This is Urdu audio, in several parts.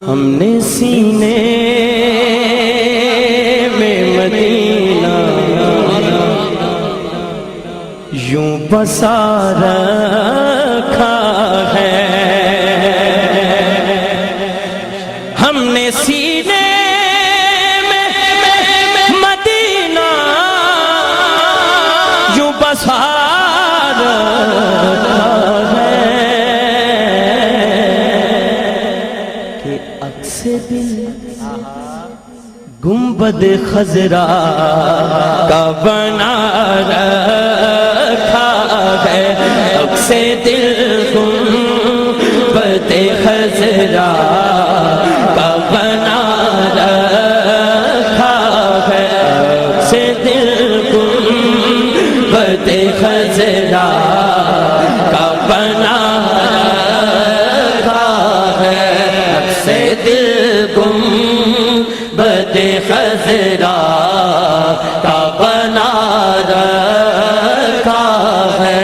ہم نے سینے میں مدینہ یوں بسا رکھا ہے، ہم نے سینے میں مدینہ یوں بسا رکھا ہے کہ عکس دل گنبد خضرا کا بنا رکھا ہے، عکس دل گنبد خضرا کا بنا رکھا ہے، عکس دل گنبد خضرا کا بنا رکھا ہے، عکس دل گنبد خضرا کا بنا رکھا ہے،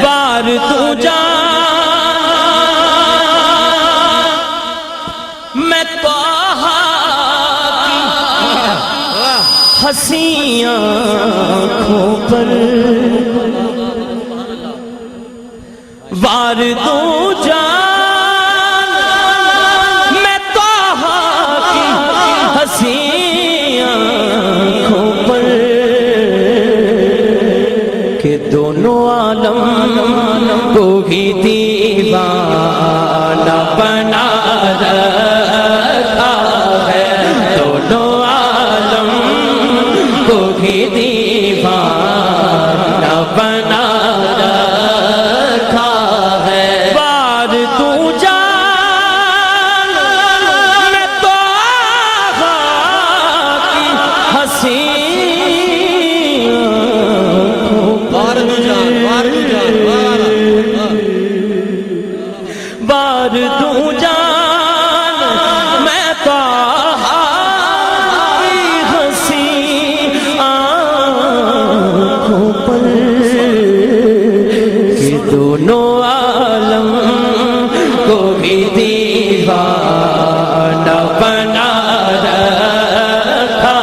بار تو جان میں طٰہٰ کی حسین آنکھوں پر، بار تو جان میں طٰہٰ کی حسین آنکھوں پر کہ دونوں عالم کو ہی دیوانہ بنا رکھا ہے، دونوں عالم کو ہی دیوانہ بنا رکھا ہے، بار تو جان میں طٰہٰ کی حسین بار تو جان بار تو جان میں طٰہٰ کی حسین آنکھوں پر کہ دونوں عالم کو بھی دیوانہ بنا رکھا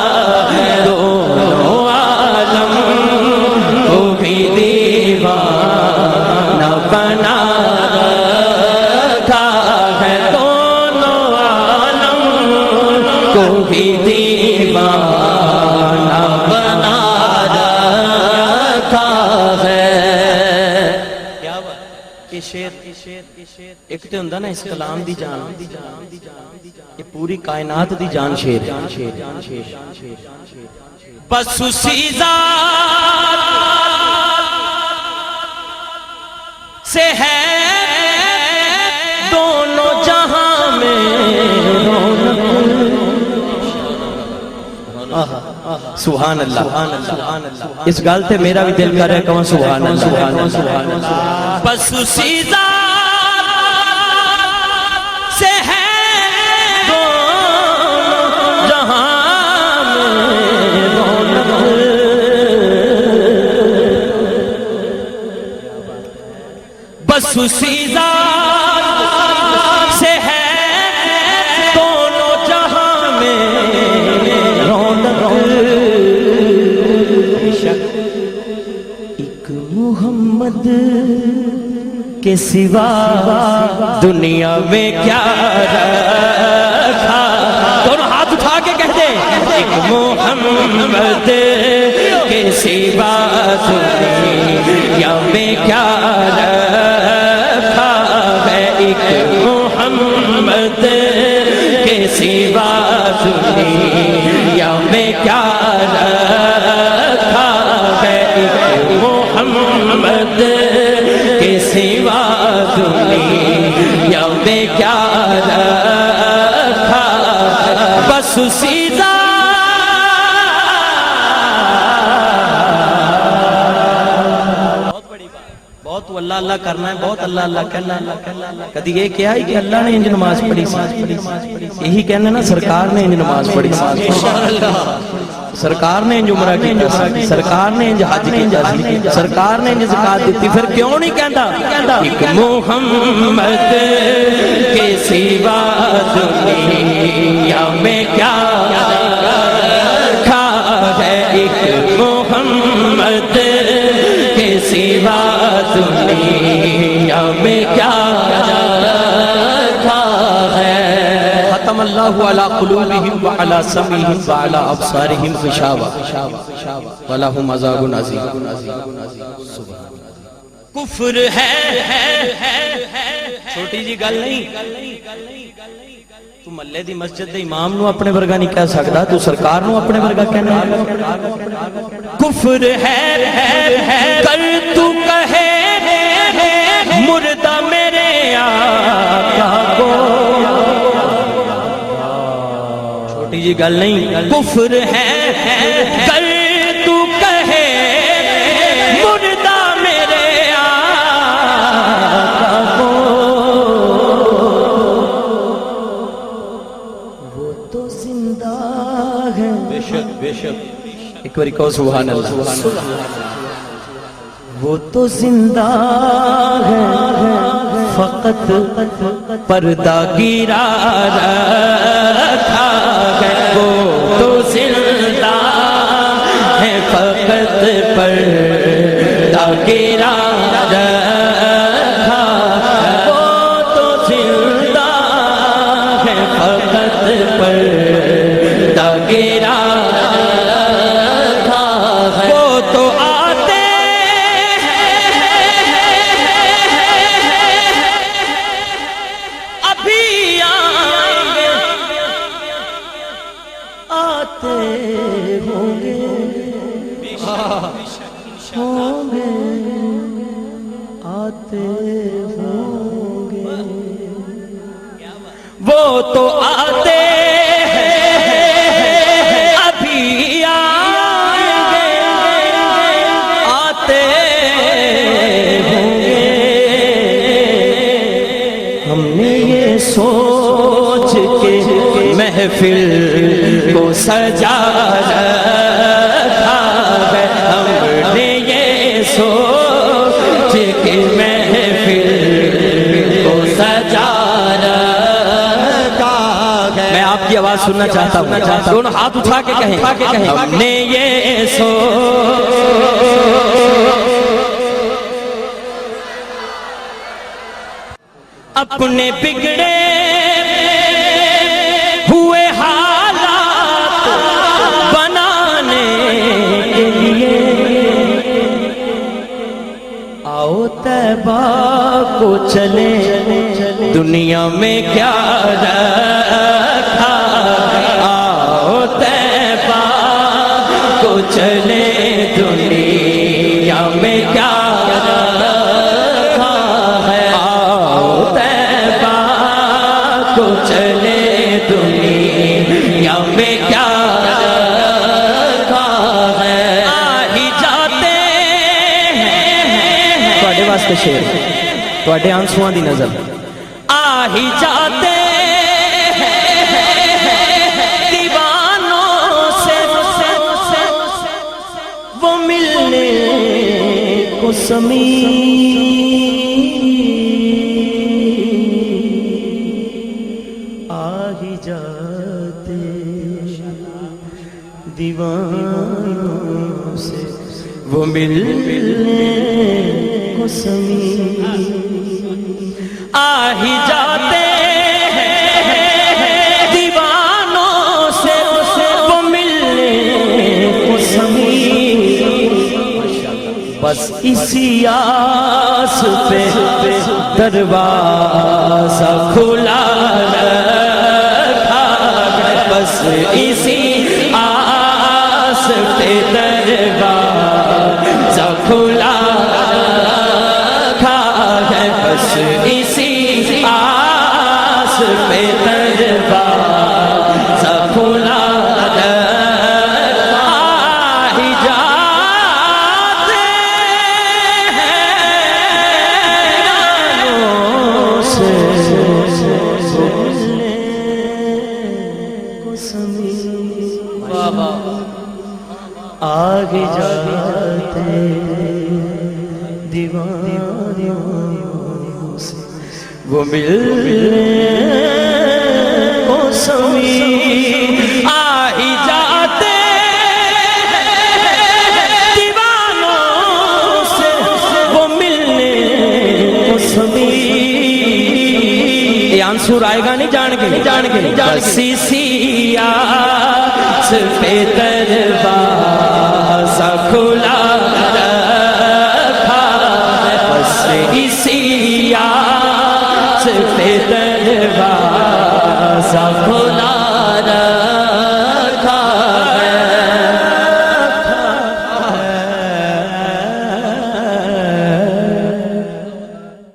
ہے، دونوں عالم کو بھی دیوانہ بنا رکھا ہے، دونوں عالم کو بھی دیوانہ بنا رکھا ہے۔ یہ شعر ایک تو ہوندا نا اس کلام دی جان، یہ پوری کائنات دی جان شعر بس اسی ذات سے ہے دونوں جہاں میں رونق، سبحان اللہ، اس گل تے میرا بھی دل کر رہا ہے کہوں سبحان اللہ، بس اسی ذات سے ہے دونوں جہاں میں رونق، بس اسی ذات سے ہے دونوں جہاں میں رونق، ایک محمد کے سوا دنیا میں کیا رکھا، دونوں ہاتھ اٹھا کے کہہ دیں، ایک محمد کے سوا دنیا میں کیا رکھا ہے، ایک محمد کے سوا دنیا میں کیا رکھا ہے، ایک محمد کے سوا دنیا میں کیا رکھا ہے، بس اسی بہت اللہ اللہ کرنا ہے، بہت اللہ اللہ کرنا ہے، کدی یہ کہا ہے کہ اللہ نے انج نماز پڑھی سی، یہی کہنا نا سرکار نے انج نماز پڑھی سی، سرکار نے انج عمرہ کیتا سی، سرکار نے انج حج کیتا سی، سرکار نے انج زکات دیتی، پھر کیوں نہیں کہندا ایک محمد کے سوا دنیا میں کیا رکھا ہے، ایک محمد کے سوا دنیا میں کیا رکھا ہے۔ ختم اللہ علی قلوبہم وعلی سمعہم وعلی ابصارہم غشاوہ ولہم عذاب عظیم۔ کفر ہے چھوٹی جی گل نہیں، تو محلے دی مسجد دے امام نو اپنے ورگا نہیں کہہ سکتا، تو سرکار نو اپنے ورگا کہنا ہے۔ کفر ہے کر تو کہے مردہ میرے آقا کو، چھوٹی جی گل نہیں، کفر ہے کر تو کہے مردہ میرے آقا کو، وہ تو زندہ ہے۔ بے شک ایک باری کہو سبحان اللہ۔ وہ تو زندہ ہے فقط پردہ گرا رکھا ہے، وہ تو زندہ ہے فقط پردہ گرا رکھا ہے، وہ تو زندہ ہے فقط پردہ گرا رکھا ہے، وہ تو آتے ابھی آئیں گے، آتے ہوں گے آتے ہوں گے، وہ تو آتے ابھی آئیں گے، آتے ہوں گے۔ ہم نے یہ سوچ کے محفل کو سجا رکھا ہے، ہم نے یہ سوچ کے محفل کو سجا رکھا ہے۔ میں آپ کی آواز سننا چاہتا ہوں، دونوں ہاتھ اٹھا کے کہیں ہم نے یہ اپنے بگڑے ہوئے حالات بنانے کے لیے آؤ طیبہ کو چلے، دنیا میں کیا رکھا، آؤ طیبہ کو چلے، دنیا میں کیا رکھا ہے، آؤ طیبہ کو چلے، دنیا میں کیا رکھا ہے۔ آ ہی جاتے ہیں تواڈے واسطے شعر، تواڈے آنسواں دی نظر، آ ہی جاتے دیوانوں سے وہ ملنے کو سمیع، آ ہی جاتے دیوانوں سے وہ ملنے کو سمیع، آ ہی جاتے دیوانوں سے وہ ملنے کو سمیع، بس اسی آس پہ دروازہ کھلا رکھا ہے، بس اسی آس پہ دروازہ کھلا رکھا ہے، بس اسی آس پہ دروازہ کھلا آگ جاتے دیوانوں سے وہ ملنے کو سمیر آ ہی جاتے دیوانوں سے وہ ملنے کو سمیر یہ آنسور آئے گا نہیں جان کے سی سی آس پہ دربار